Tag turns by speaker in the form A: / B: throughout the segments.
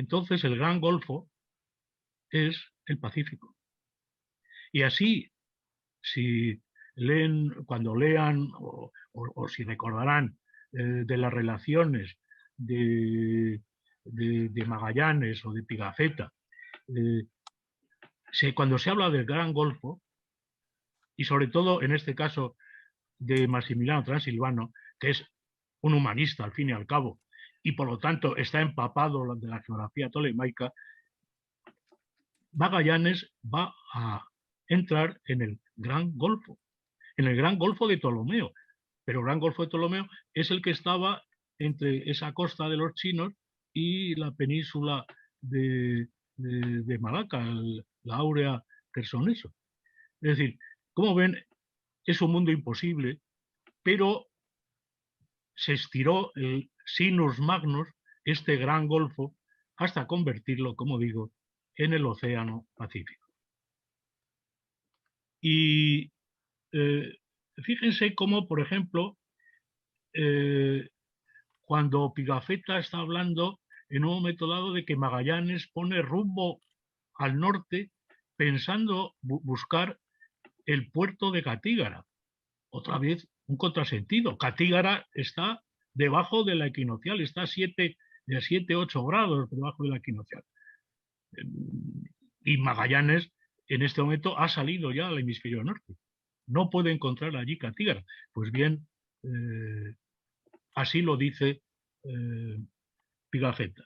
A: entonces el Gran Golfo es el Pacífico. Y así, si leen, cuando lean o si recordarán de las relaciones de Magallanes o de Pigafetta, cuando se habla del Gran Golfo, y sobre todo en este caso de Maximiliano Transilvano, que es un humanista al fin y al cabo, y por lo tanto está empapado de la geografía tolemaica, Magallanes va a entrar en el Gran Golfo, en el Gran Golfo de Ptolomeo. Pero el Gran Golfo de Ptolomeo es el que estaba entre esa costa de los chinos y la península de Malaca, la Áurea Chersoneso. Es decir, como ven, es un mundo imposible, pero se estiró el Sinus Magnus, este gran golfo, hasta convertirlo, como digo, en el Océano Pacífico. Y fíjense cómo, por ejemplo, cuando Pigafetta está hablando en un momento dado de que Magallanes pone rumbo al norte pensando buscar el puerto de Catígara. Otra vez un contrasentido. Catígara está debajo de la equinoccial, está a 7, 8 grados debajo de la equinoccial. Y Magallanes en este momento ha salido ya al hemisferio norte. No puede encontrar allí Catígara. Pues bien, así lo dice Pigafetta.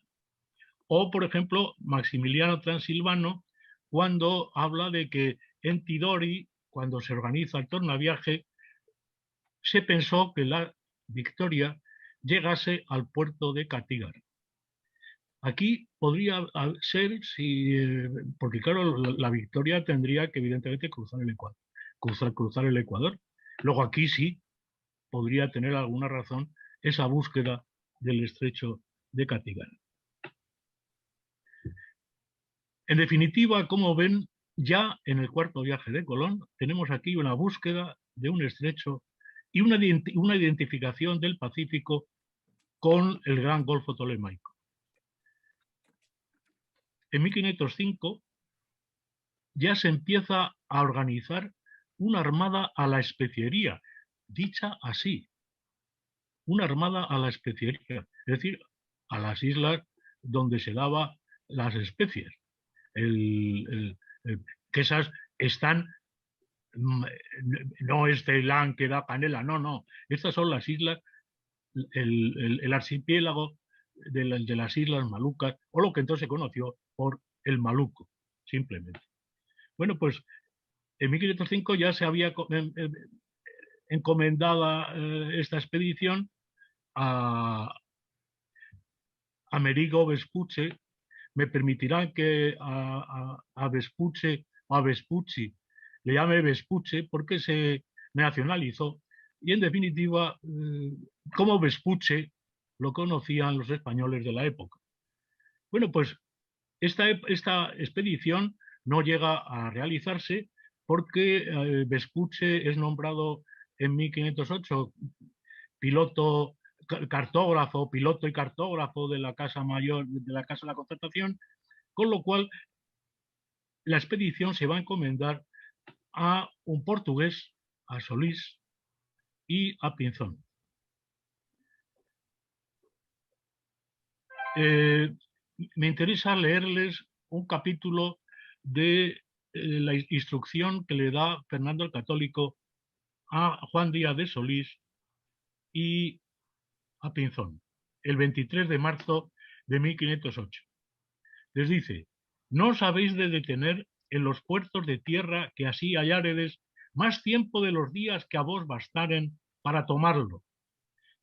A: O, por ejemplo, Maximiliano Transilvano, cuando habla de que en Tidori, cuando se organiza el tornaviaje, se pensó que la Victoria llegase al puerto de Catígara. Aquí podría ser, porque claro, la Victoria tendría que evidentemente cruzar el Ecuador, cruzar el Ecuador. Luego aquí sí podría tener alguna razón esa búsqueda del estrecho de Catígara. En definitiva, como ven, ya en el cuarto viaje de Colón tenemos aquí una búsqueda de un estrecho y una identificación del Pacífico con el Gran Golfo Tolemaico. En 1505 ya se empieza a organizar una armada a la especiería, dicha así, una armada a la especiería, es decir, a las islas donde se daban las especies, que esas están, no es Ceilán que da canela, no, estas son las islas, el archipiélago de las Islas Malucas, o lo que entonces se conoció por el Maluco, simplemente. Bueno, pues en 1505 ya se había encomendada esta expedición a Amerigo Vespucci. Me permitirán que a Vespucci o a Vespucci le llame Vespucci porque se nacionalizó y en definitiva como Vespucci lo conocían los españoles de la época. Bueno, pues esta expedición no llega a realizarse porque Vespucci es nombrado en 1508 piloto, cartógrafo, piloto y cartógrafo de la Casa Mayor, de la Casa de la Concertación, con lo cual la expedición se va a encomendar a un portugués, a Solís y a Pinzón. Me interesa leerles un capítulo de la instrucción que le da Fernando el Católico a Juan Díaz de Solís y a Pinzón, el 23 de marzo de 1508. Les dice: no os habéis de detener en los puertos de tierra que así halláredes más tiempo de los días que a vos bastaren para tomarlo,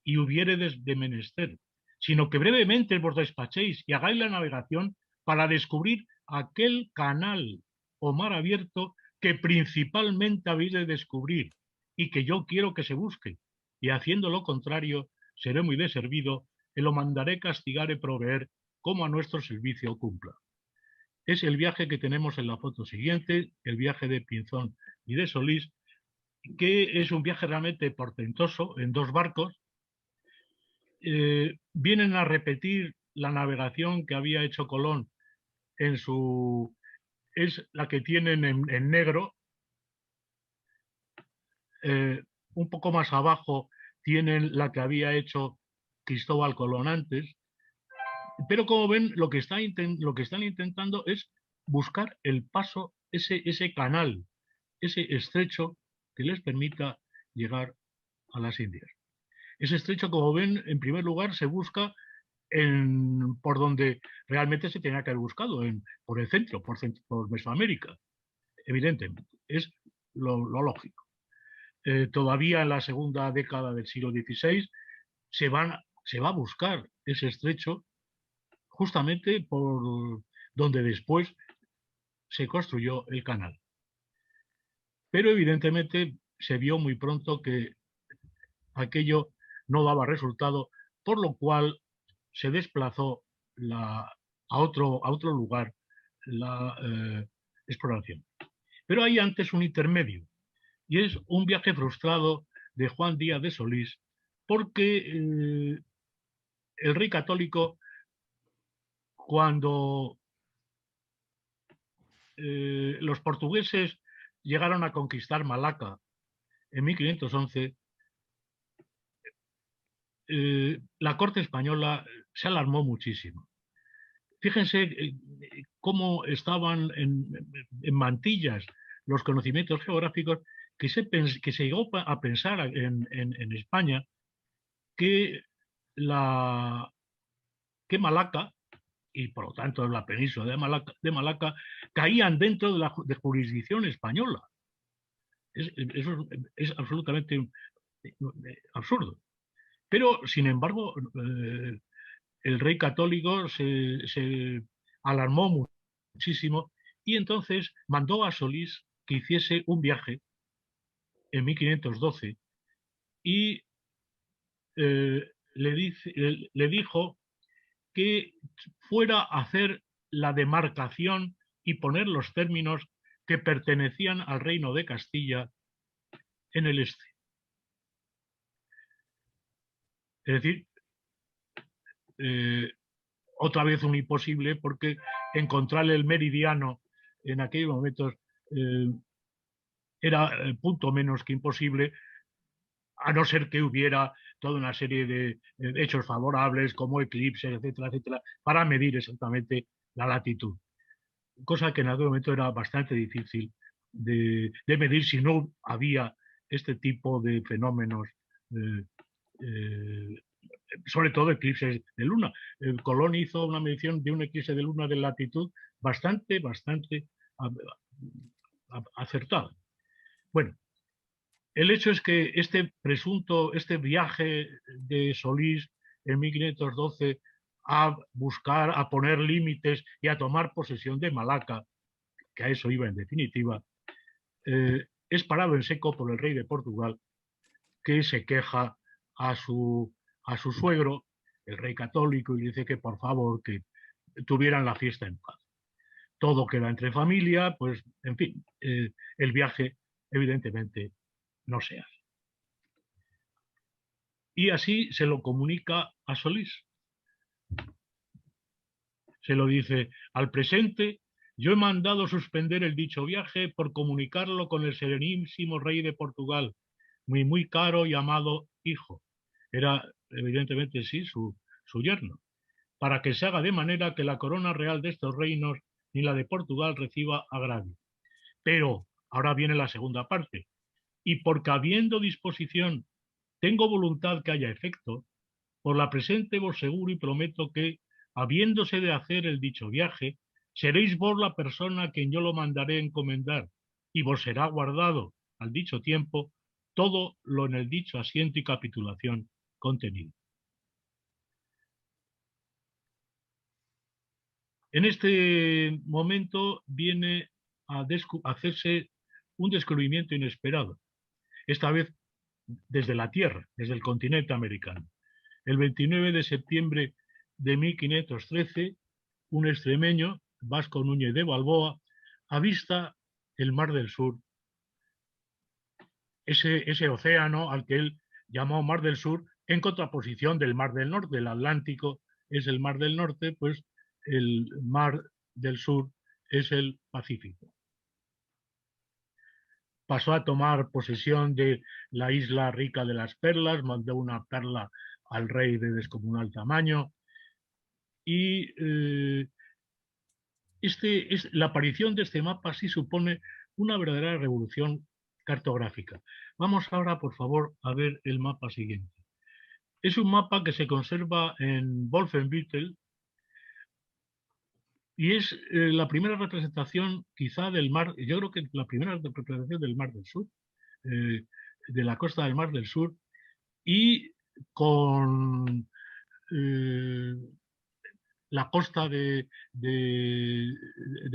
A: y hubiéredes de menester, sino que brevemente vos despachéis y hagáis la navegación para descubrir aquel canal o mar abierto que principalmente habéis de descubrir y que yo quiero que se busque, y haciendo lo contrario seré muy deservido y lo mandaré castigar y proveer como a nuestro servicio cumpla. Es el viaje que tenemos en la foto siguiente, el viaje de Pinzón y de Solís, que es un viaje realmente portentoso en dos barcos. Vienen a repetir la navegación que había hecho Colón en su... es la que tienen en negro. Un poco más abajo tienen la que había hecho Cristóbal Colón antes. Pero como ven, lo que están intentando es buscar el paso, ese canal, ese estrecho que les permita llegar a las Indias. Ese estrecho, como ven, en primer lugar se busca por donde realmente se tenía que haber buscado, por el centro, por Mesoamérica, evidentemente. Es lo lógico. Todavía en la segunda década del siglo XVI se va a buscar ese estrecho justamente por donde después se construyó el canal. Pero evidentemente se vio muy pronto que aquello no daba resultado, por lo cual se desplazó a otro lugar la exploración. Pero hay antes un intermedio, y es un viaje frustrado de Juan Díaz de Solís, porque el rey católico, cuando los portugueses llegaron a conquistar Malaca en 1511, la corte española se alarmó muchísimo. Fíjense cómo estaban en mantillas los conocimientos geográficos que se llegó a pensar en España que, que Malaca, y por lo tanto la península de Malaca caían dentro de jurisdicción española. Eso es absolutamente absurdo. Pero, sin embargo, el rey católico se alarmó muchísimo y entonces mandó a Solís que hiciese un viaje en 1512 y le dijo que fuera a hacer la demarcación y poner los términos que pertenecían al reino de Castilla en el este. Es decir, otra vez un imposible, porque encontrar el meridiano en aquellos momentos era punto menos que imposible, a no ser que hubiera toda una serie de hechos favorables como eclipses, etcétera, etcétera, para medir exactamente la latitud. Cosa que en aquel momento era bastante difícil de medir si no había este tipo de fenómenos, eh, eh, sobre todo eclipses de luna. Colón hizo una medición de un eclipse de luna de latitud bastante acertada. Bueno, el hecho es que este viaje de Solís en 1512 a buscar, a poner límites y a tomar posesión de Malaca, que a eso iba en definitiva, es parado en seco por el rey de Portugal, que se queja a su suegro, el rey católico, y dice que por favor que tuvieran la fiesta en paz. Todo queda entre familia, pues en fin, el viaje evidentemente no se hace. Y así se lo comunica a Solís. Se lo dice: al presente, yo he mandado suspender el dicho viaje por comunicarlo con el serenísimo rey de Portugal, muy caro y amado hijo. Era evidentemente sí su yerno, para que se haga de manera que la corona real de estos reinos ni la de Portugal reciba agravio. Pero ahora viene la segunda parte. Y porque habiendo disposición, tengo voluntad que haya efecto, por la presente vos seguro y prometo que, habiéndose de hacer el dicho viaje, seréis vos la persona a quien yo lo mandaré encomendar, y vos será guardado al dicho tiempo todo lo en el dicho asiento y capitulación contenido. En este momento viene a hacerse un descubrimiento inesperado, esta vez desde la Tierra, desde el continente americano. El 29 de septiembre de 1513, un extremeño, Vasco Núñez de Balboa, avista el Mar del Sur, ese océano al que él llamó Mar del Sur, en contraposición del Mar del Norte, del Atlántico, es el Mar del Norte, pues el Mar del Sur es el Pacífico. Pasó a tomar posesión de la isla rica de las perlas, mandó una perla al rey de descomunal tamaño y la aparición de este mapa sí supone una verdadera revolución cartográfica. Vamos ahora, por favor, a ver el mapa siguiente. Es un mapa que se conserva en Wolfenbüttel y es la primera representación quizá del mar, yo creo que la primera representación del Mar del Sur, eh, de la costa del Mar del Sur, y con la costa de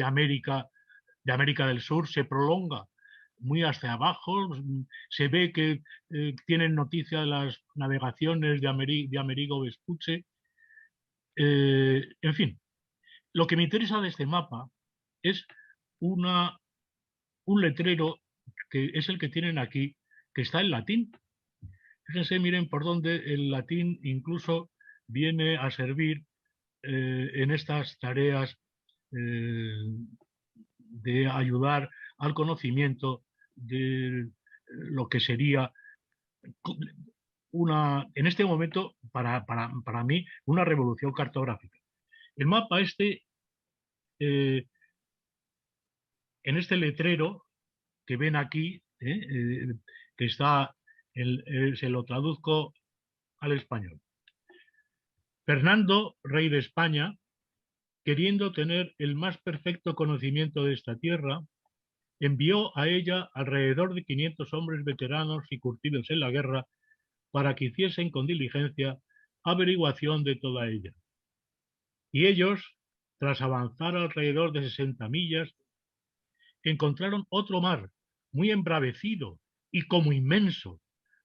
A: América del Sur se prolonga muy hacia abajo. Se ve que tienen noticia de las navegaciones de Amerigo Vespucci. En fin, lo que me interesa de este mapa es un letrero que es el que tienen aquí, que está en latín. Fíjense, miren por dónde el latín incluso viene a servir en estas tareas de ayudar al conocimiento de lo que sería en este momento, para mí, una revolución cartográfica. El mapa eh, en este letrero que ven aquí, que está, se lo traduzco al español. Fernando, rey de España, queriendo tener el más perfecto conocimiento de esta tierra, envió a ella alrededor de 500 hombres veteranos y curtidos en la guerra para que hiciesen con diligencia averiguación de toda ella. Y ellos, tras avanzar alrededor de 60 millas, encontraron otro mar muy embravecido y como inmenso,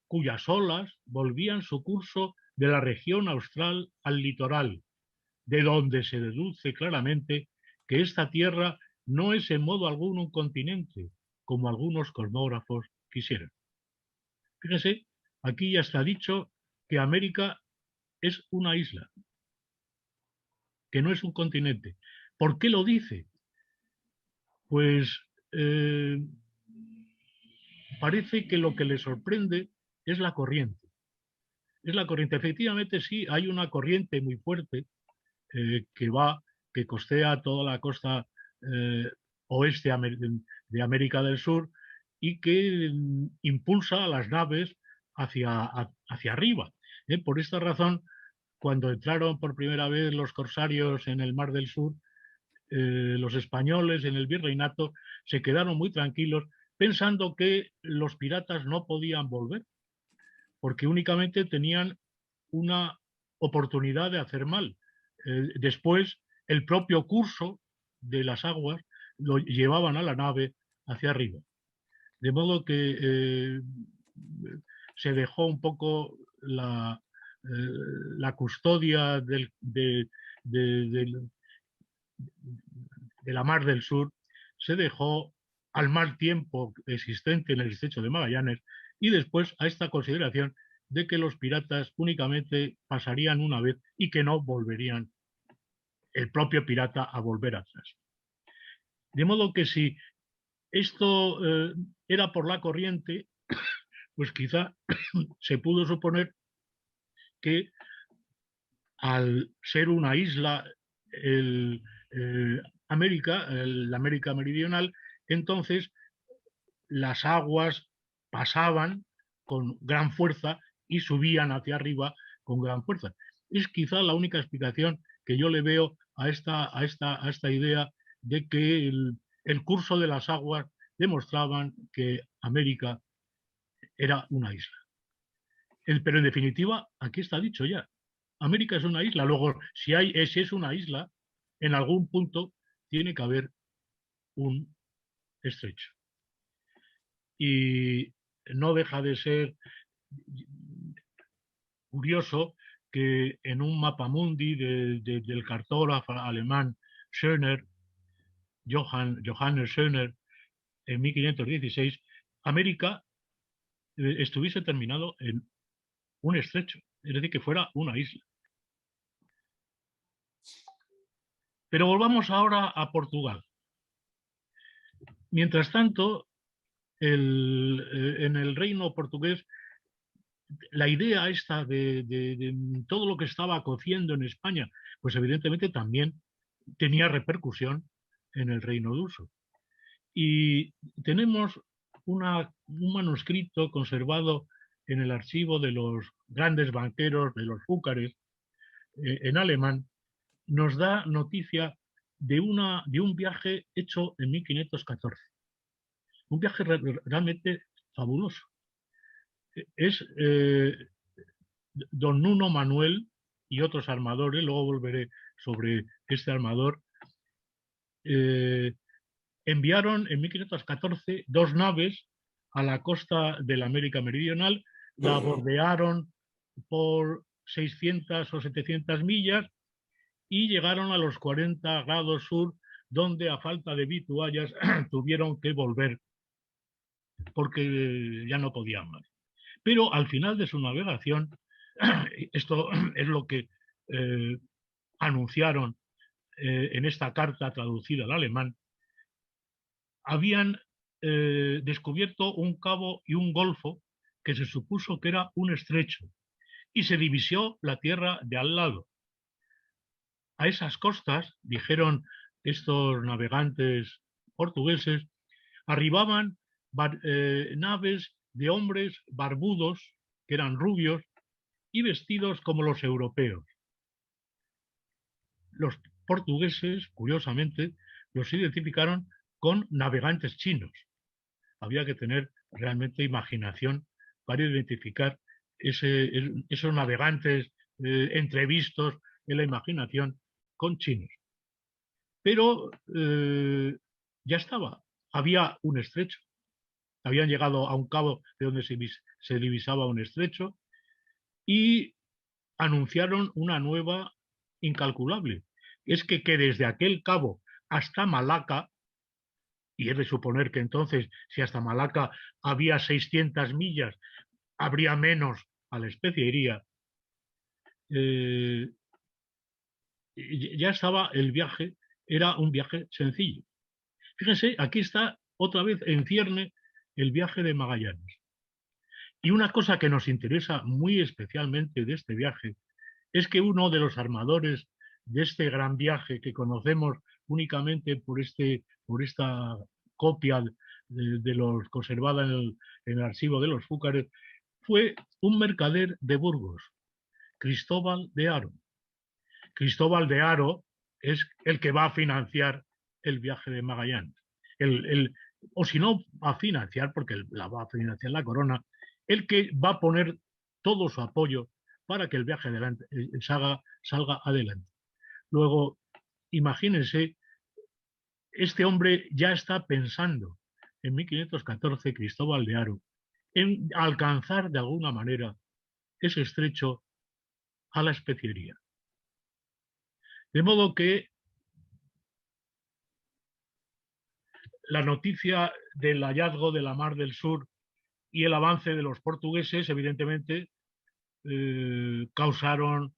A: cuyas olas volvían su curso de la región austral al litoral, de donde se deduce claramente que esta tierra no es en modo alguno un continente, como algunos cosmógrafos quisieran. Fíjense, aquí ya está dicho que América es una isla, que no es un continente. ¿Por qué lo dice? Pues parece que lo que le sorprende es la corriente. Es la corriente. Efectivamente, sí, hay una corriente muy fuerte que costea toda la costa oeste de América del Sur y que impulsa a las naves hacia arriba. Por esta razón, cuando entraron por primera vez los corsarios en el Mar del Sur, los españoles en el virreinato se quedaron muy tranquilos pensando que los piratas no podían volver, porque únicamente tenían una oportunidad de hacer mal. Después, el propio curso de las aguas lo llevaban a la nave hacia arriba. De modo que se dejó un poco la custodia de la Mar del Sur, se dejó al mal tiempo existente en el estrecho de Magallanes y después a esta consideración de que los piratas únicamente pasarían una vez y que no volverían el propio pirata a volver atrás. De modo que si esto era por la corriente, pues quizá se pudo suponer que al ser una isla la América meridional, entonces las aguas pasaban con gran fuerza y subían hacia arriba con gran fuerza. Es quizá la única explicación que yo le veo a esta idea de que el curso de las aguas demostraban que América era una isla. Pero en definitiva, aquí está dicho ya, América es una isla. Luego, si es una isla, en algún punto tiene que haber un estrecho. Y no deja de ser curioso que en un mapamundi del cartógrafo alemán Schöner, Johannes Schöner, en 1516, América estuviese terminado en un estrecho, es decir, que fuera una isla. Pero volvamos ahora a Portugal. Mientras tanto, en el reino portugués, la idea esta de todo lo que estaba cociendo en España, pues evidentemente también tenía repercusión en el reino de Uso. Y tenemos un manuscrito conservado en el archivo de los grandes banqueros, de los fúcares, en alemán, nos da noticia de un viaje hecho en 1514. Un viaje realmente fabuloso. Es don Nuno Manuel y otros armadores, luego volveré sobre este armador, eh, enviaron en 1514 dos naves a la costa de la América Meridional, la bordearon por 600 o 700 millas y llegaron a los 40 grados sur, donde a falta de vituallas tuvieron que volver porque ya no podían más. Pero al final de su navegación, esto es lo que eh, anunciaron en esta carta traducida al alemán, habían descubierto un cabo y un golfo que se supuso que era un estrecho y se divisió la tierra de al lado. A esas costas, dijeron estos navegantes portugueses, arribaban naves de hombres barbudos, que eran rubios, y vestidos como los europeos. Los portugueses, curiosamente, los identificaron con navegantes chinos. Había que tener realmente imaginación para identificar esos navegantes entrevistos en la imaginación con chinos. Pero ya estaba, había un estrecho, habían llegado a un cabo de donde se divisaba un estrecho y anunciaron una nueva incalculable. Es que desde aquel cabo hasta Malaca, y es de suponer que entonces, si hasta Malaca había 600 millas, habría menos a la especie iría, eh, ya estaba el viaje, era un viaje sencillo. Fíjense, aquí está otra vez en cierne el viaje de Magallanes. Y una cosa que nos interesa muy especialmente de este viaje es que uno de los armadores de este gran viaje que conocemos únicamente por esta copia de los conservada en el archivo de los Fúcares, fue un mercader de Burgos, Cristóbal de Haro. Cristóbal de Haro es el que va a financiar el viaje de Magallanes. O si no va a financiar, porque la va a financiar la corona, el que va a poner todo su apoyo para que el viaje salga adelante. Luego, imagínense, este hombre ya está pensando en 1514, Cristóbal de Haro, en alcanzar de alguna manera ese estrecho a la especiería. De modo que la noticia del hallazgo de la Mar del Sur y el avance de los portugueses, evidentemente, causaron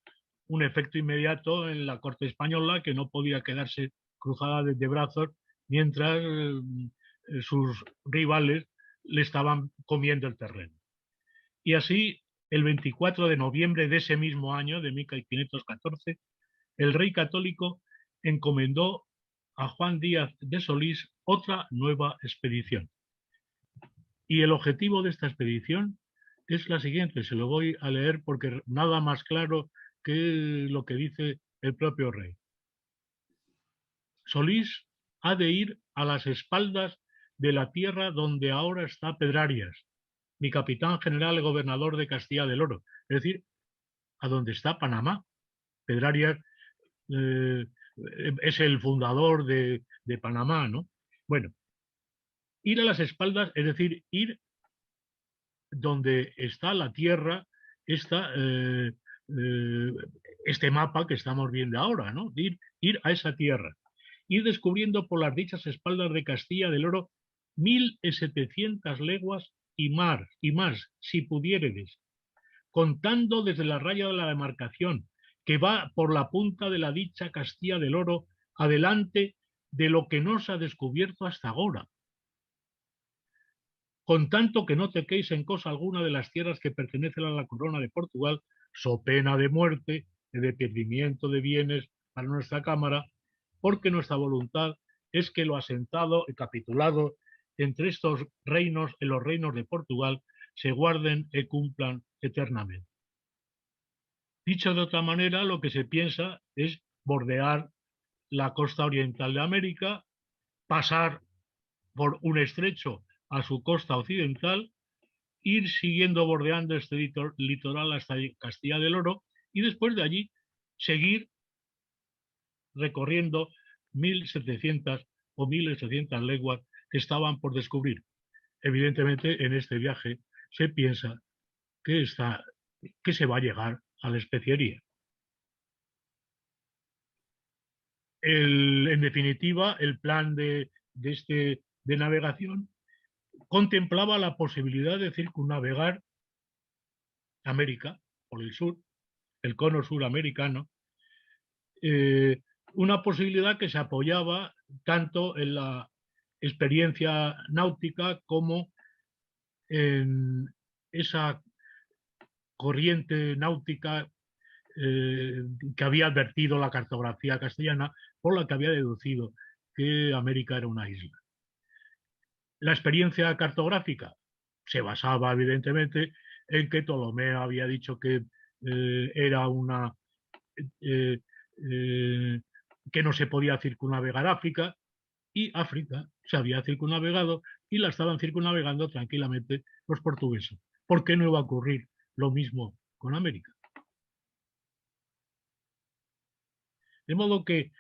A: un efecto inmediato en la corte española, que no podía quedarse cruzada de brazos mientras sus rivales le estaban comiendo el terreno. Y así, el 24 de noviembre de ese mismo año, de 1514, el rey católico encomendó a Juan Díaz de Solís otra nueva expedición. Y el objetivo de esta expedición es la siguiente, se lo voy a leer porque nada más claro que lo que dice el propio rey. Solís ha de ir a las espaldas de la tierra donde ahora está Pedrarias, mi capitán general y gobernador de Castilla del Oro, es decir, a donde está Panamá. Pedrarias es el fundador de Panamá, ¿no? Bueno, ir a las espaldas, es decir, ir donde está la tierra, esta, este mapa que estamos viendo ahora, ¿no? Ir a esa tierra, ir descubriendo por las dichas espaldas de Castilla del Oro 1700 leguas y más, si pudiéredes, contando desde la raya de la demarcación, que va por la punta de la dicha Castilla del Oro adelante de lo que no se ha descubierto hasta ahora, con tanto que no toquéis en cosa alguna de las tierras que pertenecen a la corona de Portugal, so pena de muerte, de perdimiento de bienes para nuestra cámara, porque nuestra voluntad es que lo asentado y capitulado entre estos reinos, en los reinos de Portugal, se guarden y cumplan eternamente. Dicho de otra manera, lo que se piensa es bordear la costa oriental de América, pasar por un estrecho a su costa occidental, ir siguiendo bordeando este litoral hasta Castilla del Oro y después de allí seguir recorriendo 1.700 o 1.800 leguas que estaban por descubrir. Evidentemente, en este viaje se piensa que se va a llegar a la especiería. En definitiva, el plan de navegación contemplaba la posibilidad de circunnavegar América por el sur, el cono suramericano, una posibilidad que se apoyaba tanto en la experiencia náutica como en esa corriente náutica que había advertido la cartografía castellana, por la que había deducido que América era una isla. La experiencia cartográfica se basaba, evidentemente, en que Ptolomeo había dicho que era una eh, eh, que no se podía circunnavegar África, y África se había circunnavegado y la estaban circunnavegando tranquilamente los portugueses. ¿Por qué no iba a ocurrir lo mismo con América? De modo que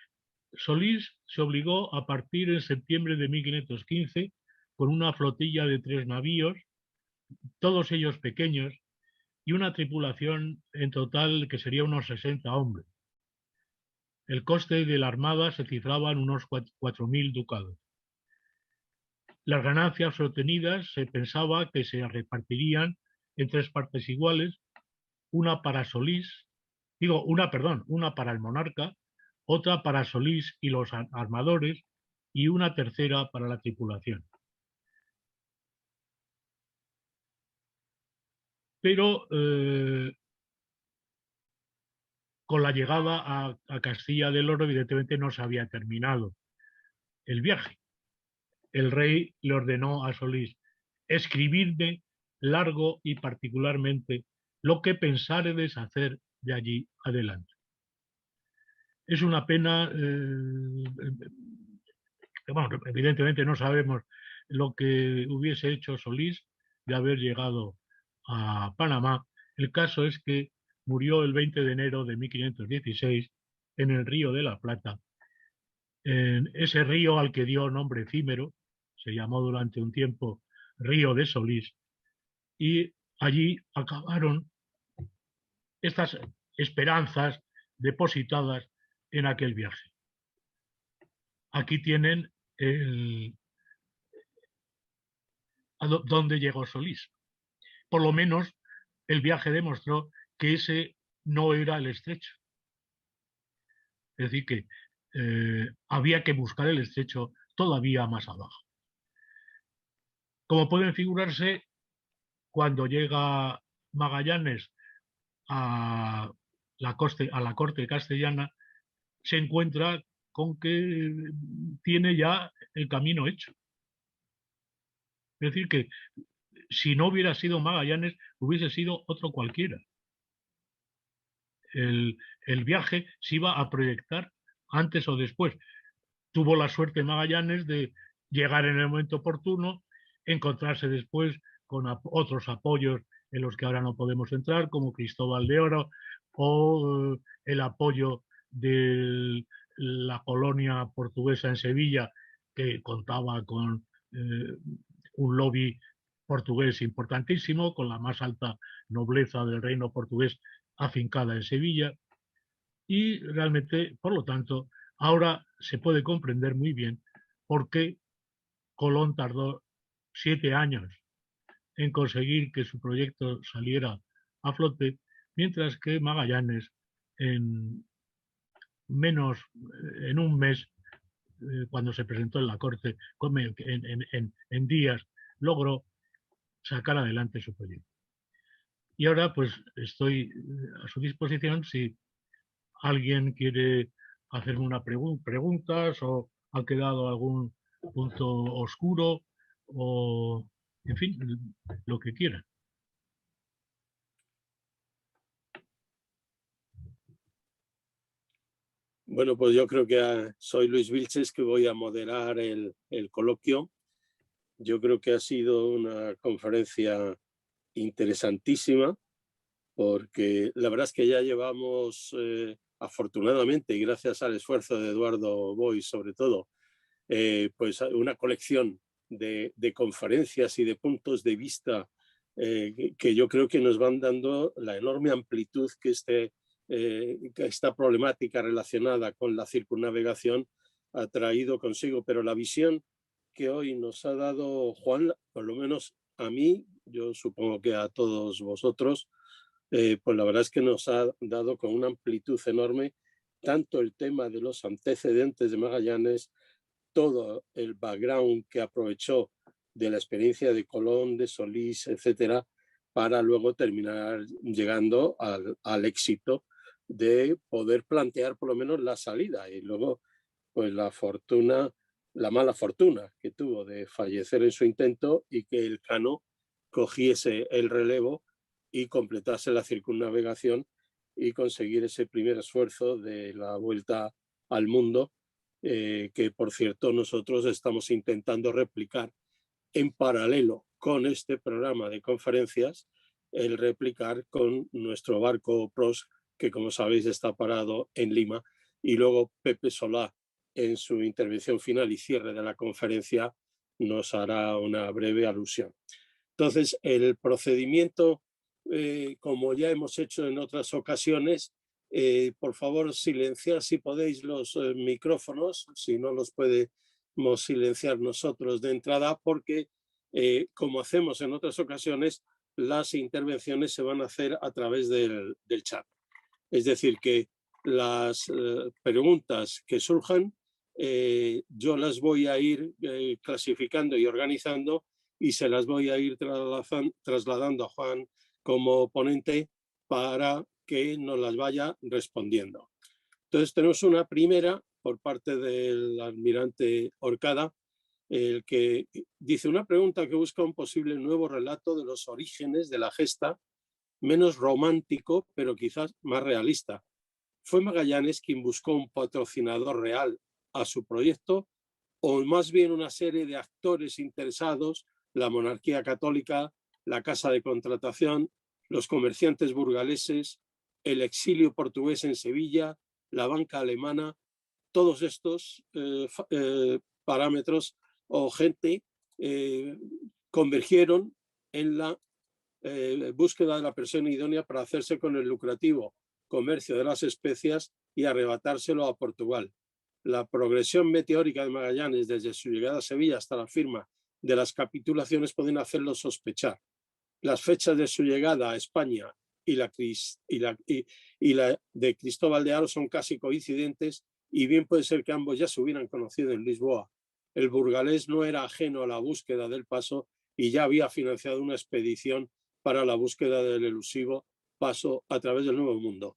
A: Solís se obligó a partir en septiembre de 1515 con una flotilla de 3 navíos, todos ellos pequeños, y una tripulación en total que sería unos 60 hombres. El coste de la armada se cifraba en unos 4.000 ducados. Las ganancias obtenidas se pensaba que se repartirían en 3 partes iguales, una para Solís, una para el monarca, otra para Solís y los armadores y una tercera para la tripulación. Pero con la llegada a Castilla del Oro, evidentemente no se había terminado el viaje. El rey le ordenó a Solís: escribidme largo y particularmente lo que pensáredes hacer de allí adelante. Es una pena que, bueno, evidentemente no sabemos lo que hubiese hecho Solís de haber llegado a Panamá. El caso es que murió el 20 de enero de 1516 en el Río de la Plata, en ese río al que dio nombre efímero, se llamó durante un tiempo Río de Solís, y allí acabaron estas esperanzas depositadas en aquel viaje. Aquí tienen dónde llegó Solís. Por lo menos el viaje demostró que ese no era el estrecho. Es decir, que había que buscar el estrecho todavía más abajo. Como pueden figurarse, cuando llega Magallanes a la corte castellana, se encuentra con que tiene ya el camino hecho. Es decir, que si no hubiera sido Magallanes, hubiese sido otro cualquiera. El viaje se iba a proyectar antes o después. Tuvo la suerte Magallanes de llegar en el momento oportuno, encontrarse después con otros apoyos en los que ahora no podemos entrar, como Cristóbal de Oro, o el apoyo de la colonia portuguesa en Sevilla, que contaba con un lobby portugués importantísimo, con la más alta nobleza del reino portugués afincada en Sevilla, y realmente, por lo tanto, ahora se puede comprender muy bien por qué Colón tardó 7 años en conseguir que su proyecto saliera a flote, mientras que Magallanes en menos, en un mes, cuando se presentó en la corte, en días, logró sacar adelante su proyecto. Y ahora pues estoy a su disposición si alguien quiere hacerme una preguntas o ha quedado algún punto oscuro o, en fin, lo que quiera.
B: Bueno, pues yo creo que soy Luis Vilches, que voy a moderar el coloquio. Yo creo que ha sido una conferencia interesantísima, porque la verdad es que ya llevamos, afortunadamente, y gracias al esfuerzo de Eduardo Boix sobre todo, pues una colección de conferencias y de puntos de vista que yo creo que nos van dando la enorme amplitud que esta problemática relacionada con la circunnavegación ha traído consigo. Pero la visión que hoy nos ha dado Juan, por lo menos a mí, yo supongo que a todos vosotros, pues la verdad es que nos ha dado con una amplitud enorme tanto el tema de los antecedentes de Magallanes, todo el background que aprovechó de la experiencia de Colón, de Solís, etcétera, para luego terminar llegando al éxito de poder plantear por lo menos la salida. Y luego, pues la mala fortuna que tuvo de fallecer en su intento y que el Cano cogiese el relevo y completase la circunnavegación y conseguir ese primer esfuerzo de la vuelta al mundo, que por cierto nosotros estamos intentando replicar en paralelo con este programa de conferencias, el replicar con nuestro barco PROS, que como sabéis está parado en Lima, y luego Pepe Solá, en su intervención final y cierre de la conferencia, nos hará una breve alusión. Entonces, el procedimiento, como ya hemos hecho en otras ocasiones, por favor, silenciar si podéis los micrófonos, si no los podemos silenciar nosotros de entrada, porque, como hacemos en otras ocasiones, las intervenciones se van a hacer a través del chat. Es decir, que las preguntas que surjan, yo las voy a ir clasificando y organizando y se las voy a ir trasladando a Juan como ponente para que nos las vaya respondiendo. Entonces tenemos una primera por parte del almirante Orcada, el que dice una pregunta que busca un posible nuevo relato de los orígenes de la gesta, menos romántico, pero quizás más realista. ¿Fue Magallanes quien buscó un patrocinador real a su proyecto o más bien una serie de actores interesados, la monarquía católica, la casa de contratación, los comerciantes burgaleses, el exilio portugués en Sevilla, la banca alemana? Todos estos parámetros o gente convergieron en la búsqueda de la persona idónea para hacerse con el lucrativo comercio de las especias y arrebatárselo a Portugal. La progresión meteórica de Magallanes desde su llegada a Sevilla hasta la firma de las capitulaciones pueden hacerlo sospechar. Las fechas de su llegada a España y la de Cristóbal de Haro son casi coincidentes y bien puede ser que ambos ya se hubieran conocido en Lisboa. El burgalés no era ajeno a la búsqueda del paso y ya había financiado una expedición para la búsqueda del elusivo paso a través del Nuevo Mundo.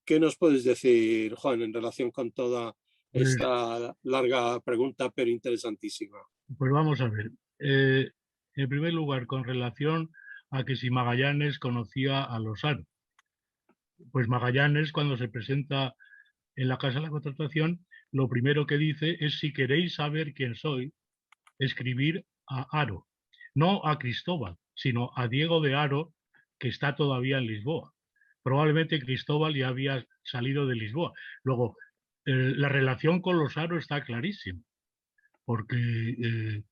B: ¿Qué nos puedes decir, Juan, en relación con toda
A: Pues,
B: esta larga pregunta, pero interesantísima?
A: pues vamos a ver. En primer lugar, con relación a que si Magallanes conocía a los Haro. Pues Magallanes, cuando se presenta en la Casa de la Contratación, lo primero que dice es: si queréis saber quién soy, escribir a Haro. No a Cristóbal, sino a Diego de Haro, que está todavía en Lisboa. Probablemente Cristóbal ya había salido de Lisboa. Luego, la relación con los Haro está clarísima, porque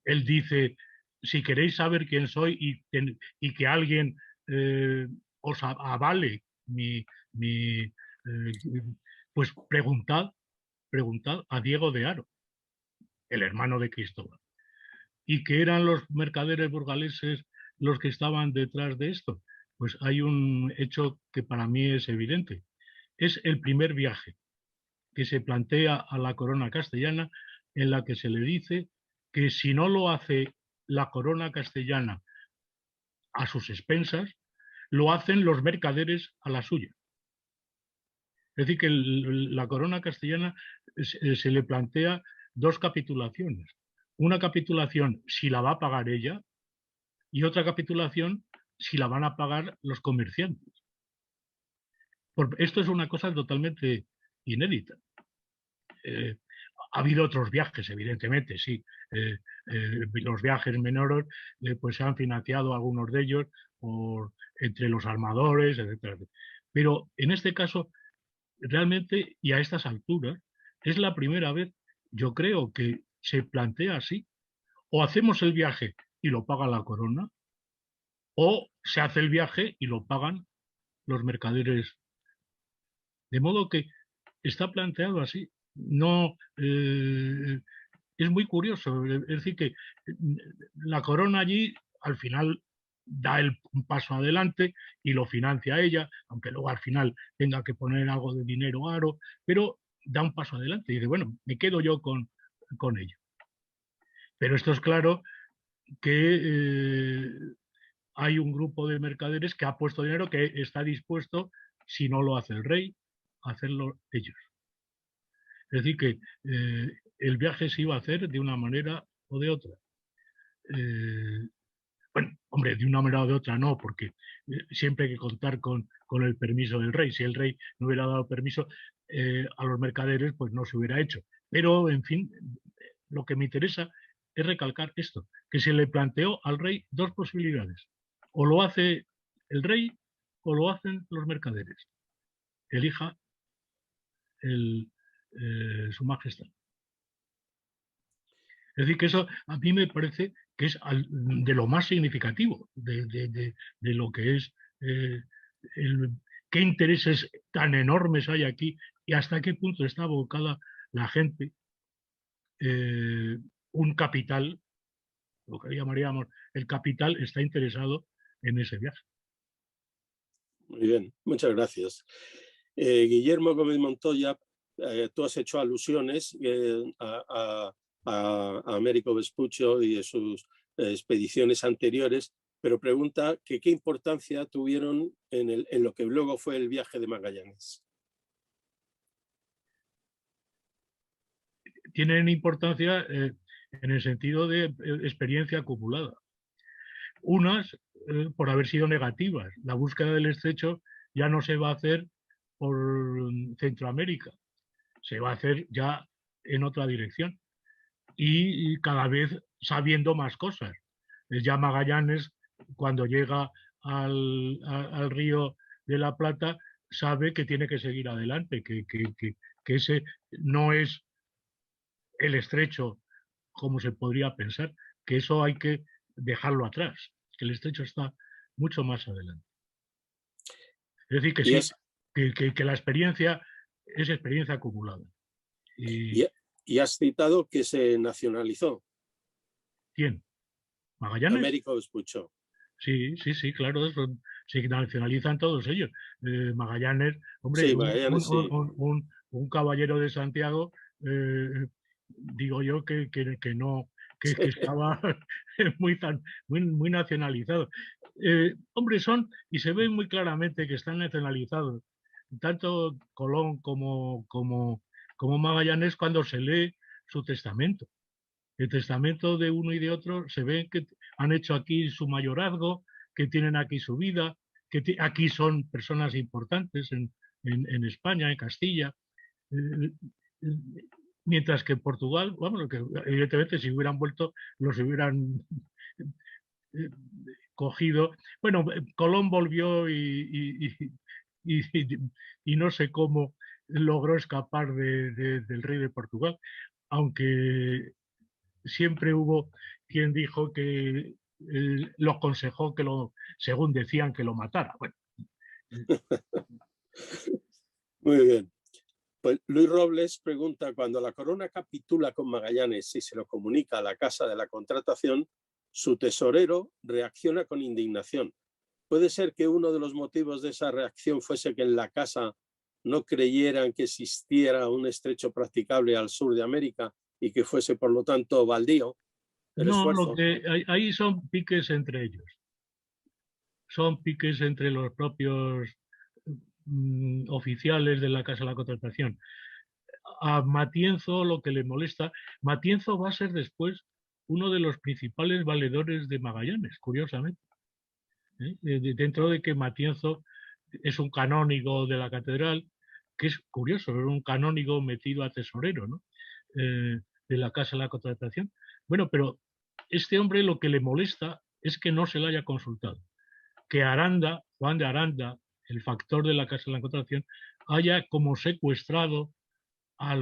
A: él dice: si queréis saber quién soy y que alguien os avale pues preguntad a Diego de Haro, el hermano de Cristóbal. ¿Y que eran los mercaderes burgaleses los que estaban detrás de esto? Pues hay un hecho que para mí es evidente. es el primer viaje que se plantea a la corona castellana, en la que se le dice que si no lo hace la corona castellana a sus expensas, lo hacen los mercaderes a la suya. Es decir, que la corona castellana se le plantea dos capitulaciones. Una capitulación si la va a pagar ella y otra capitulación si la van a pagar los comerciantes. Esto es una cosa totalmente inédita. Ha habido otros viajes, evidentemente, sí. Los viajes menores pues se han financiado algunos de ellos entre los armadores, etcétera. Pero en este caso, realmente, y a estas alturas, es la primera vez, yo creo, que se plantea así. O hacemos el viaje y lo paga la corona, o se hace el viaje y lo pagan los mercaderes. De modo que está planteado así. No, es muy curioso. Es decir, que la corona allí al final da un paso adelante y lo financia ella, aunque luego al final tenga que poner algo de dinero aro, pero da un paso adelante y dice, bueno, me quedo yo con ello. Pero esto es claro que hay un grupo de mercaderes que ha puesto dinero, que está dispuesto, si no lo hace el rey, a hacerlo ellos. Es decir, que el viaje se iba a hacer de una manera o de otra. Bueno, hombre, de una manera o de otra no, porque siempre hay que contar con el permiso del rey. Si el rey no hubiera dado permiso a los mercaderes, pues no se hubiera hecho. Pero, en fin, lo que me interesa es recalcar esto, que se le planteó al rey dos posibilidades. O lo hace el rey o lo hacen los mercaderes. Elija su majestad. Es decir, que eso a mí me parece que es de lo más significativo de lo que es qué intereses tan enormes hay aquí y hasta qué punto está abocada la gente, un capital, lo que llamaríamos el capital, está interesado en ese viaje.
B: Muy bien, muchas gracias. Guillermo Gómez Montoya, tú has hecho alusiones a Américo Vespuccio y de sus expediciones anteriores, pero pregunta que qué importancia tuvieron en lo que luego fue el viaje de Magallanes.
A: Tienen importancia en el sentido de experiencia acumulada. Unas por haber sido negativas. La búsqueda del estrecho ya no se va a hacer por Centroamérica, se va a hacer ya en otra dirección y cada vez sabiendo más cosas. Ya Magallanes, cuando llega al río de la Plata, sabe que tiene que seguir adelante, que ese no es el estrecho como se podría pensar, que eso hay que dejarlo atrás, que el estrecho está mucho más adelante. Es decir, que sí, que la experiencia es experiencia acumulada.
B: Y has citado que se nacionalizó.
A: ¿Quién? ¿Magallanes?
B: Américo Vespuccio.
A: Sí, claro, se nacionalizan todos ellos. Magallanes, hombre,
B: sí, Magallanes,
A: un caballero de Santiago, digo yo que no, que estaba muy nacionalizado. Hombre, y se ve muy claramente que están nacionalizados, tanto Colón como Magallanes, cuando se lee su testamento. El testamento de uno y de otro se ve que han hecho aquí su mayorazgo, que tienen aquí su vida, que aquí son personas importantes en España, en Castilla. Mientras que en Portugal, bueno, que evidentemente si hubieran vuelto los hubieran cogido. Bueno, Colón volvió y no sé cómo logró escapar del rey de Portugal, aunque siempre hubo quien dijo que lo aconsejó que según decían, que lo matara. Bueno.
B: Muy bien. Pues Luis Robles pregunta, cuando la corona capitula con Magallanes y se lo comunica a la Casa de la Contratación, su tesorero reacciona con indignación. ¿Puede ser que uno de los motivos de esa reacción fuese que en la casa no creyeran que existiera un estrecho practicable al sur de América y que fuese, por lo tanto, baldío el
A: No, lo
B: esfuerzo.
A: que ahí son piques entre ellos. Son piques entre los propios oficiales de la Casa de la Contratación. A Matienzo lo que le molesta, Matienzo va a ser después uno de los principales valedores de Magallanes, curiosamente. Dentro de que Matienzo es un canónigo de la catedral, que es curioso, es un canónigo metido a tesorero, ¿no? De la Casa de la Contratación. Bueno, pero este hombre lo que le molesta es que no se le haya consultado. Que Aranda, Juan de Aranda, el factor de la Casa de la Contratación, haya como secuestrado a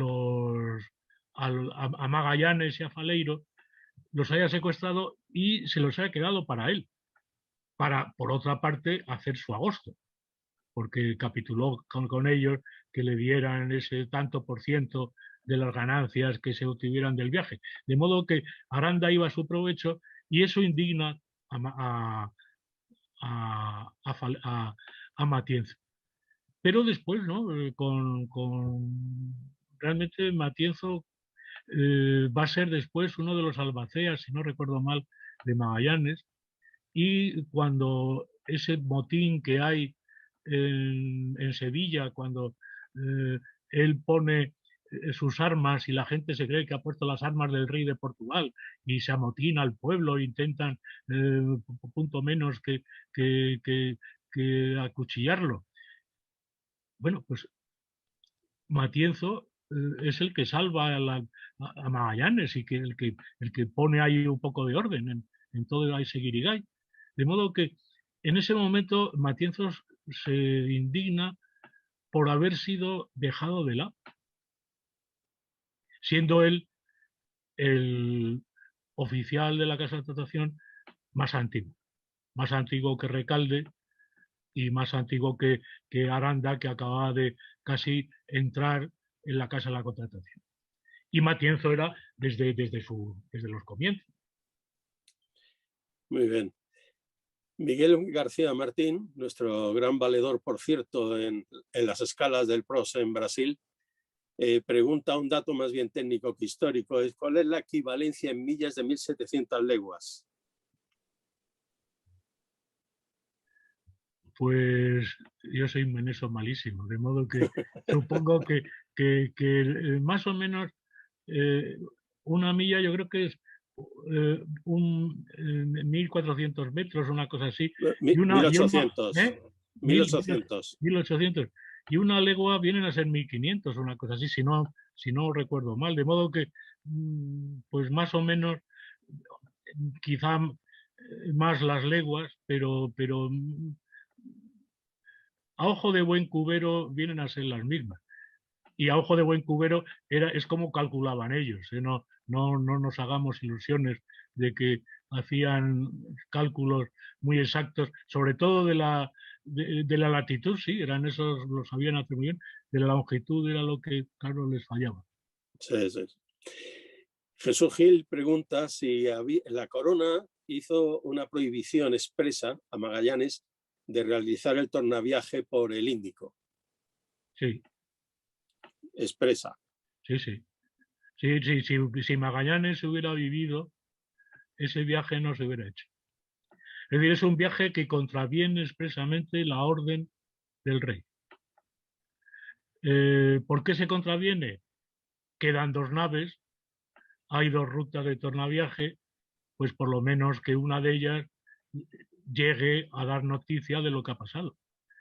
A: a Magallanes y a Faleiro, los haya secuestrado y se los haya quedado para él, para, por otra parte, hacer su agosto, porque capituló con ellos que le dieran ese tanto por ciento de las ganancias que se obtuvieran del viaje. De modo que Aranda iba a su provecho y eso indigna a Matienzo. Pero después, ¿no? Realmente Matienzo va a ser después uno de los albaceas, si no recuerdo mal, de Magallanes, y cuando ese motín que hay en Sevilla, cuando él pone sus armas y la gente se cree que ha puesto las armas del rey de Portugal y se amotina al pueblo e intentan punto menos que, que, que acuchillarlo. Bueno, pues Matienzo es el que salva a Magallanes y que el que pone ahí un poco de orden en todo ese guirigay. De modo que en ese momento Matienzo se indigna por haber sido dejado de lado, siendo él el oficial de la Casa de Tratación más antiguo que Recalde y más antiguo que Aranda, que acababa de casi entrar en la Casa de la Contratación. Y Matienzo era desde los comienzos.
B: Muy bien. Miguel García Martín, nuestro gran valedor, por cierto, en las escalas del PROS en Brasil, pregunta un dato más bien técnico que histórico. ¿Cuál es la equivalencia en millas de 1.700 leguas?
A: Pues yo soy en eso malísimo, de modo que supongo que más o menos una milla yo creo que es 1.400 metros, una cosa así, y una,
B: 1800.
A: ¿eh?
B: 1800.
A: 1.800. Y una legua vienen a ser 1.500, una cosa así, si no recuerdo mal, de modo que pues más o menos quizá más las leguas, pero a ojo de buen cubero vienen a ser las mismas. Y a ojo de buen cubero es como calculaban ellos. No nos hagamos ilusiones de que hacían cálculos muy exactos, sobre todo de la latitud, sí, eran esos, los sabían hacer muy bien, de la longitud era lo que, claro, les fallaba.
B: Sí, sí. Jesús Gil pregunta si la corona hizo una prohibición expresa a Magallanes de realizar el tornaviaje por el Índico.
A: Sí.
B: Expresa.
A: Sí, sí. Si Magallanes hubiera vivido, ese viaje no se hubiera hecho. Es decir, es un viaje que contraviene expresamente la orden del rey. ¿Por qué se contraviene? Quedan dos naves, hay dos rutas de tornaviaje, pues por lo menos que una de ellas llegue a dar noticia de lo que ha pasado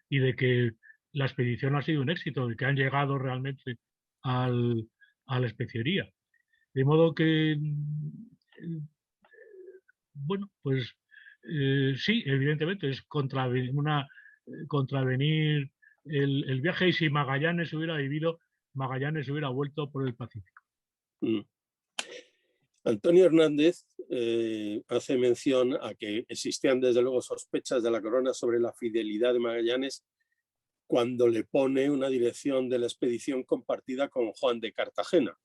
A: y de que la expedición ha sido un éxito, de que han llegado realmente a la especiería. De modo que, bueno, pues sí, evidentemente es contravenir el viaje y si Magallanes hubiera vivido, Magallanes hubiera vuelto por el Pacífico.
B: Antonio Hernández hace mención a que existían desde luego sospechas de la corona sobre la fidelidad de Magallanes cuando le pone una dirección de la expedición compartida con Juan de Cartagena.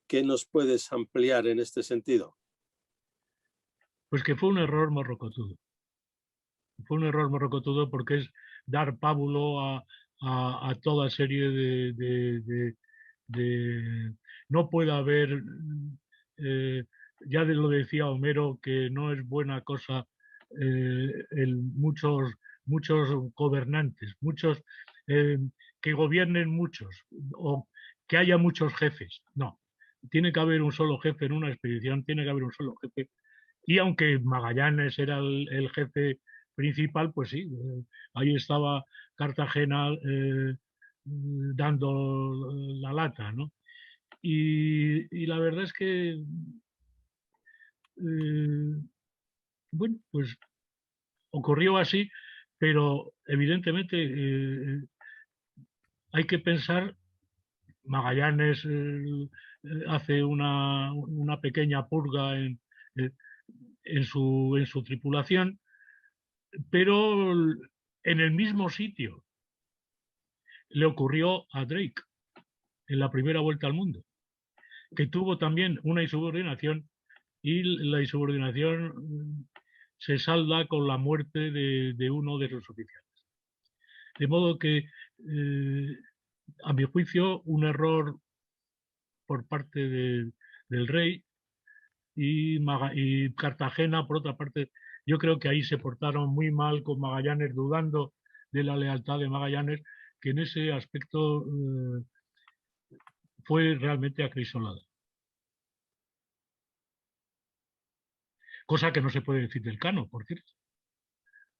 B: ¿Qué nos puedes ampliar en este sentido?
A: Pues que fue un error morrocotudo. Fue un error morrocotudo porque es dar pábulo a toda serie no puede haber, ya lo decía Homero, que no es buena cosa muchos gobernantes, eh, que gobiernen muchos o que haya muchos jefes. No, tiene que haber un solo jefe en una expedición, tiene que haber un solo jefe. Y aunque Magallanes era el jefe principal, pues sí, ahí estaba Cartagena dando la lata, ¿no? Y la verdad es que, bueno, pues ocurrió así, pero evidentemente hay que pensar, Magallanes hace una pequeña purga eh, en su tripulación, pero en el mismo sitio le ocurrió a Drake en la primera vuelta al mundo, que tuvo también una insubordinación y la insubordinación se salda con la muerte de uno de sus oficiales. De modo que, a mi juicio, un error por parte del rey y Cartagena, por otra parte, yo creo que ahí se portaron muy mal con Magallanes, dudando de la lealtad de Magallanes, que en ese aspecto fue realmente acrisolada. Cosa que no se puede decir del Cano, por cierto.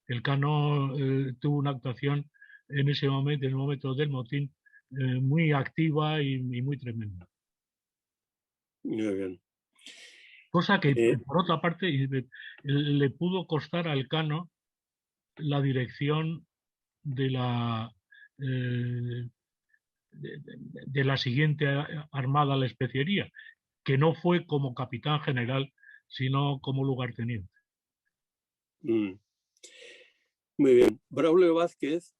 A: El Cano tuvo una actuación en ese momento, en el momento del motín, muy activa y muy tremenda.
B: Muy bien.
A: Cosa que, por otra parte, le pudo costar al Cano la dirección de de la siguiente armada, la especiería, que no fue como capitán general, sino como lugarteniente.
B: Muy bien. Braulio Vázquez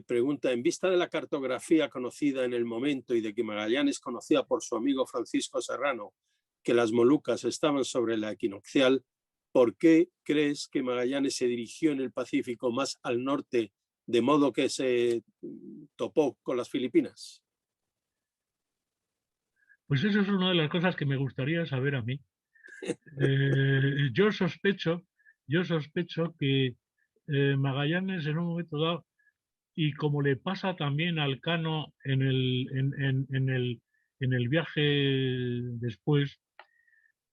B: pregunta, en vista de la cartografía conocida en el momento y de que Magallanes conocía por su amigo Francisco Serrano que las Molucas estaban sobre la equinoccial, ¿por qué crees que Magallanes se dirigió en el Pacífico más al norte, de modo que se topó con las Filipinas?
A: Pues eso es una de las cosas que me gustaría saber a mí. Yo sospecho que Magallanes en un momento dado, y como le pasa también al Cano en el viaje después,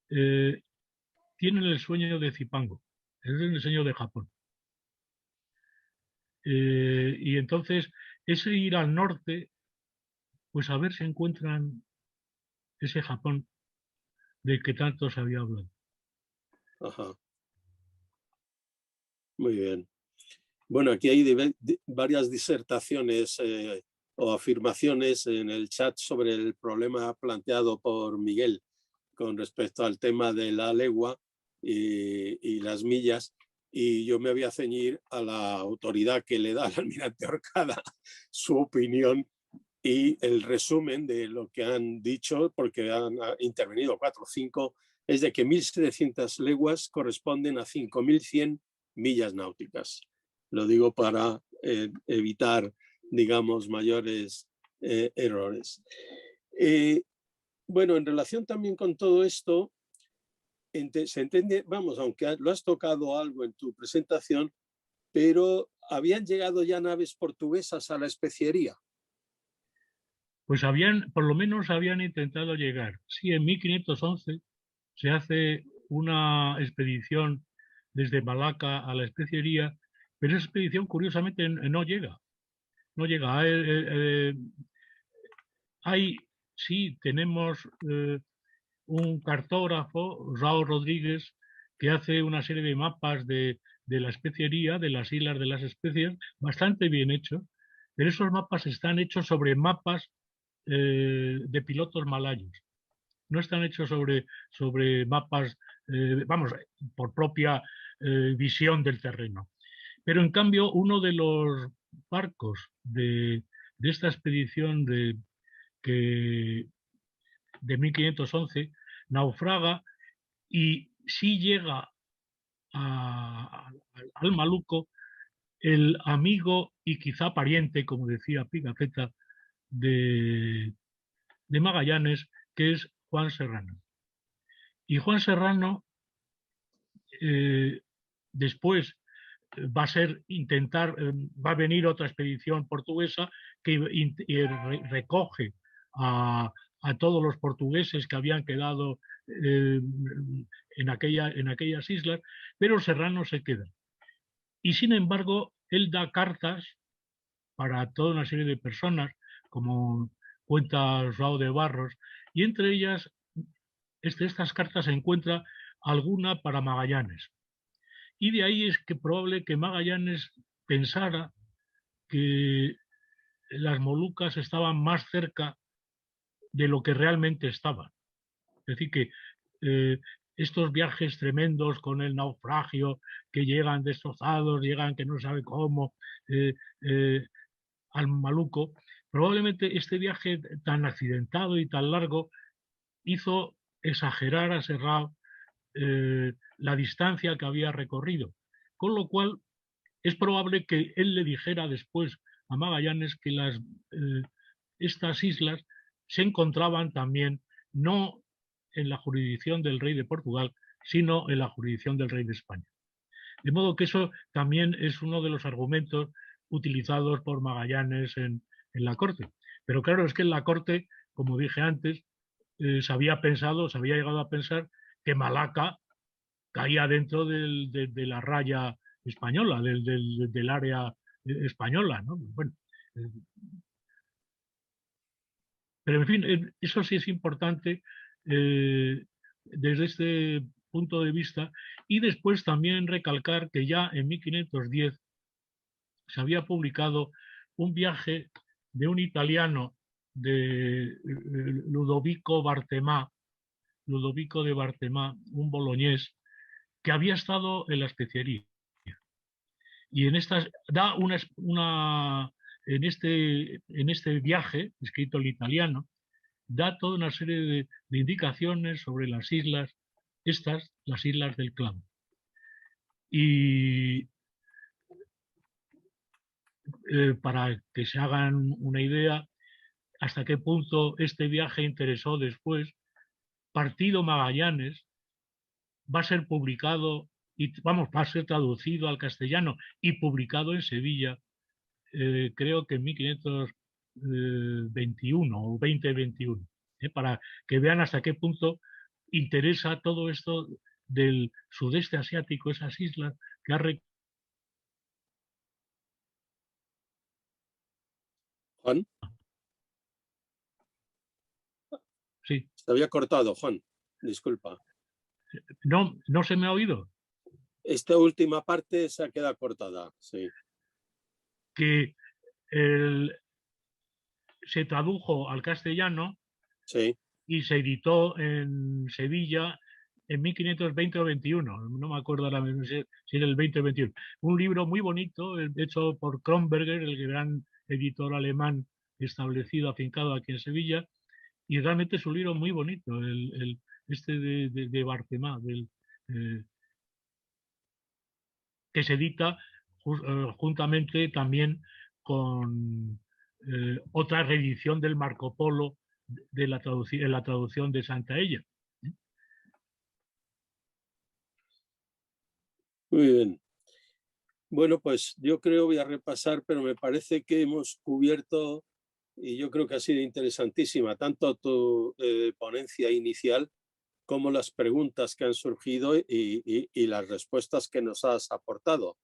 A: tienen el sueño de Zipango, es el sueño de Japón. Y entonces, ese ir al norte, pues a ver si encuentran ese Japón del que tanto se había hablado.
B: Ajá. Muy bien. Bueno, aquí hay varias disertaciones o afirmaciones en el chat sobre el problema planteado por Miguel con respecto al tema de la legua y las millas. Y yo me voy a ceñir a la autoridad que le da al almirante Orcada su opinión y el resumen de lo que han dicho, porque han intervenido 4 o 5, es de que 1.700 leguas corresponden a 5.100 millas náuticas. Lo digo para evitar, digamos, mayores errores. Bueno, en relación también con todo esto, se entiende, vamos, aunque lo has tocado algo en tu presentación, pero ¿habían llegado ya naves portuguesas a la especiería?
A: Pues por lo menos habían intentado llegar. Sí, en 1511 se hace una expedición desde Malaca a la especiería, pero esa expedición curiosamente no llega. No llega. Sí, tenemos un cartógrafo, Raúl Rodríguez, que hace una serie de mapas de la especiería, de las islas de las especies, bastante bien hechos, pero esos mapas están hechos sobre mapas de pilotos malayos. No están hechos sobre mapas, vamos, por propia visión del terreno. Pero en cambio, uno de los barcos de esta expedición de 1511 naufraga y sí llega al Maluco el amigo y quizá pariente, como decía Pigafetta, de Magallanes, que es Juan Serrano. Y Juan Serrano después va a venir otra expedición portuguesa que recoge a todos los portugueses que habían quedado en aquellas islas, pero Serrano se queda. Y sin embargo, él da cartas para toda una serie de personas, como cuenta João de Barros, y entre ellas, estas cartas se encuentra alguna para Magallanes. Y de ahí es que probable que Magallanes pensara que las Molucas estaban más cerca de lo que realmente estaban. Es decir, que estos viajes tremendos con el naufragio, que llegan destrozados, llegan que no sabe cómo al Maluco, probablemente este viaje tan accidentado y tan largo hizo exagerar a Serrao la distancia que había recorrido, con lo cual es probable que él le dijera después a Magallanes que estas islas se encontraban también no en la jurisdicción del rey de Portugal, sino en la jurisdicción del rey de España. De modo que eso también es uno de los argumentos utilizados por Magallanes en la corte. Pero claro, es que en la corte, como dije antes, se había llegado a pensar que Malaca caía dentro de la raya española, del área española, ¿no? Bueno, pero en fin, eso sí es importante desde este punto de vista, y después también recalcar que ya en 1510 se había publicado un viaje de un italiano, de Ludovico de Bartemà, un boloñés, que había estado en la especiería. Y en estas da en este viaje, escrito en italiano, da toda una serie de indicaciones sobre las islas, las islas del Clan. Y para que se hagan una idea hasta qué punto este viaje interesó después, Partido Magallanes va a ser publicado, va a ser traducido al castellano y publicado en Sevilla, creo que en 1521 o 2021, para que vean hasta qué punto interesa todo esto del sudeste asiático, esas islas que ha
B: Juan,
A: sí.
B: se había cortado, Juan, disculpa.
A: No se me ha oído.
B: Esta última parte se ha quedado cortada, sí.
A: Que se tradujo al castellano,
B: sí,
A: y se editó en Sevilla en 1520 o 21, no me acuerdo ahora mismo si era el 20 o 21. Un libro muy bonito, hecho por Kronberger, el gran editor alemán establecido, afincado aquí en Sevilla, y realmente es un libro muy bonito, este de Bartemà, que se edita juntamente también con otra reedición del Marco Polo en la traducción de Santaella.
B: Muy bien. Bueno, pues yo creo, voy a repasar, pero me parece que hemos cubierto, y yo creo que ha sido interesantísima, tanto tu ponencia inicial como las preguntas que han surgido y las respuestas que nos has aportado.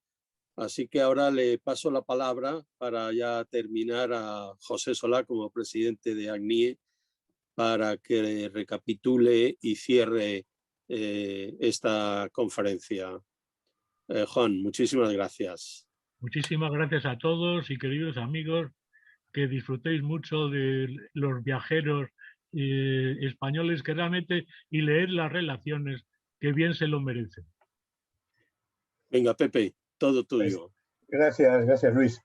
B: Así que ahora le paso la palabra para ya terminar a José Solá como presidente de ACNIE para que recapitule y cierre esta conferencia. Juan, muchísimas gracias.
A: Muchísimas gracias a todos y queridos amigos, que disfrutéis mucho de los viajeros españoles que realmente, y leer las relaciones, que bien se lo merecen.
B: Venga, Pepe, todo tuyo.
C: Gracias, Luis.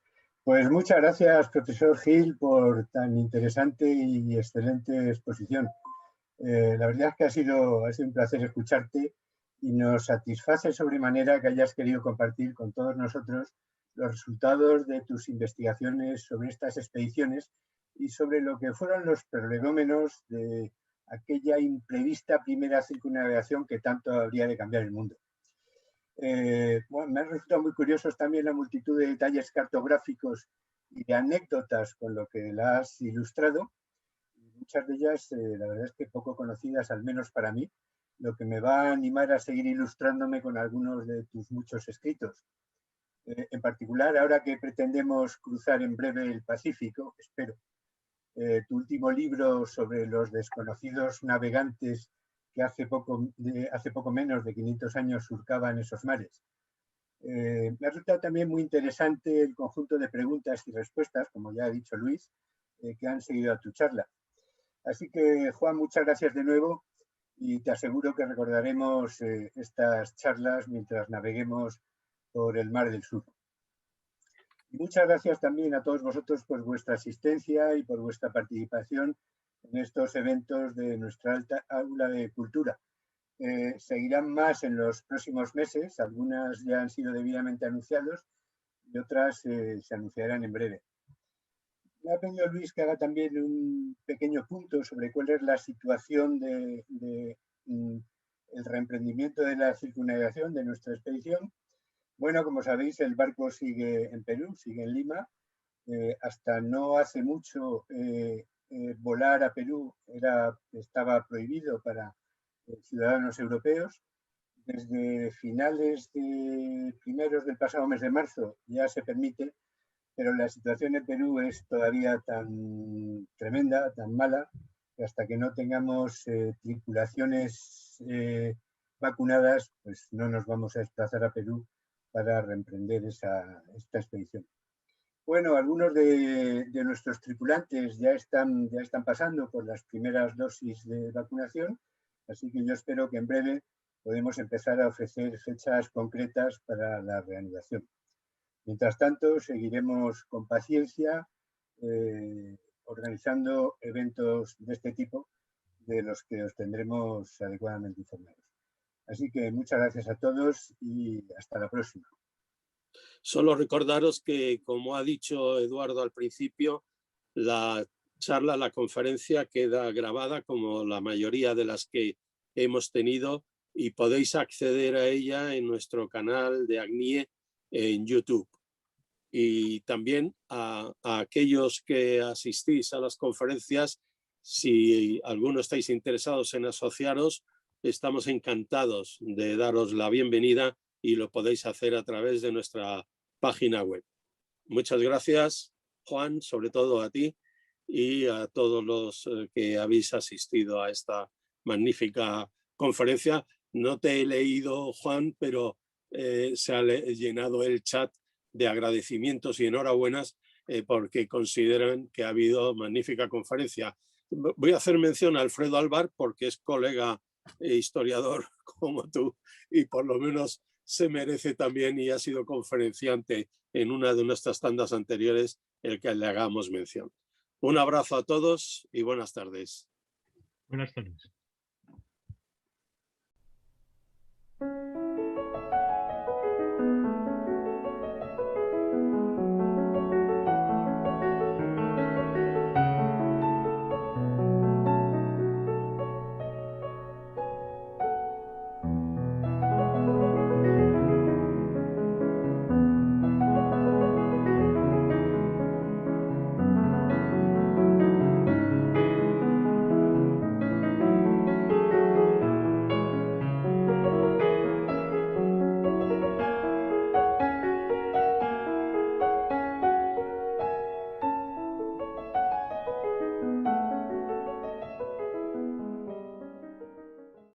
C: Pues muchas gracias, profesor Gil, por tan interesante y excelente exposición. La verdad es que ha sido un placer escucharte y nos satisface sobremanera que hayas querido compartir con todos nosotros los resultados de tus investigaciones sobre estas expediciones y sobre lo que fueron los prolegómenos de aquella imprevista primera circunnavegación que tanto habría de cambiar el mundo. Bueno, me han resultado muy curiosos también la multitud de detalles cartográficos y de anécdotas con lo que la has ilustrado. Muchas de ellas, la verdad es que poco conocidas, al menos para mí, lo que me va a animar a seguir ilustrándome con algunos de tus muchos escritos. En particular, ahora que pretendemos cruzar en breve el Pacífico, espero, tu último libro sobre los desconocidos navegantes que hace poco menos de 500 años surcaban esos mares. Me ha resultado también muy interesante el conjunto de preguntas y respuestas, como ya ha dicho Luis, que han seguido a tu charla. Así que, Juan, muchas gracias de nuevo y te aseguro que recordaremos estas charlas mientras naveguemos por el Mar del Sur. Y muchas gracias también a todos vosotros por vuestra asistencia y por vuestra participación en estos eventos de nuestra alta aula de cultura. Seguirán más en los próximos meses, algunas ya han sido debidamente anunciadas y otras se anunciarán en breve. Me ha pedido Luis que haga también un pequeño punto sobre cuál es la situación del reemprendimiento de la circunnavegación de nuestra expedición. Bueno, como sabéis, el barco sigue en Perú, sigue en Lima. Hasta no hace mucho volar a Perú estaba prohibido para ciudadanos europeos. Desde finales de primeros del pasado mes de marzo ya se permite, pero la situación en Perú es todavía tan tremenda, tan mala, que hasta que no tengamos tripulaciones vacunadas, pues no nos vamos a desplazar a Perú para reemprender esta expedición. Bueno, algunos de nuestros tripulantes ya están pasando por las primeras dosis de vacunación, así que yo espero que en breve podemos empezar a ofrecer fechas concretas para la reanudación. Mientras tanto, seguiremos con paciencia organizando eventos de este tipo de los que os tendremos adecuadamente informados. Así que muchas gracias a todos y hasta la próxima.
B: Solo recordaros que, como ha dicho Eduardo al principio, la charla, la conferencia queda grabada como la mayoría de las que hemos tenido y podéis acceder a ella en nuestro canal de ACNIE en YouTube. Y también a aquellos que asistís a las conferencias, si alguno estáis interesados en asociaros, estamos encantados de daros la bienvenida y lo podéis hacer a través de nuestra página web. Muchas gracias, Juan, sobre todo a ti y a todos los que habéis asistido a esta magnífica conferencia. No te he leído, Juan, pero se ha llenado el chat de agradecimientos y enhorabuenas porque consideran que ha habido magnífica conferencia. Voy a hacer mención a Alfredo Alvar porque es colega e historiador como tú y por lo menos se merece también y ha sido conferenciante en una de nuestras tandas anteriores el que le hagamos mención. Un abrazo a todos y buenas tardes.
A: Buenas tardes.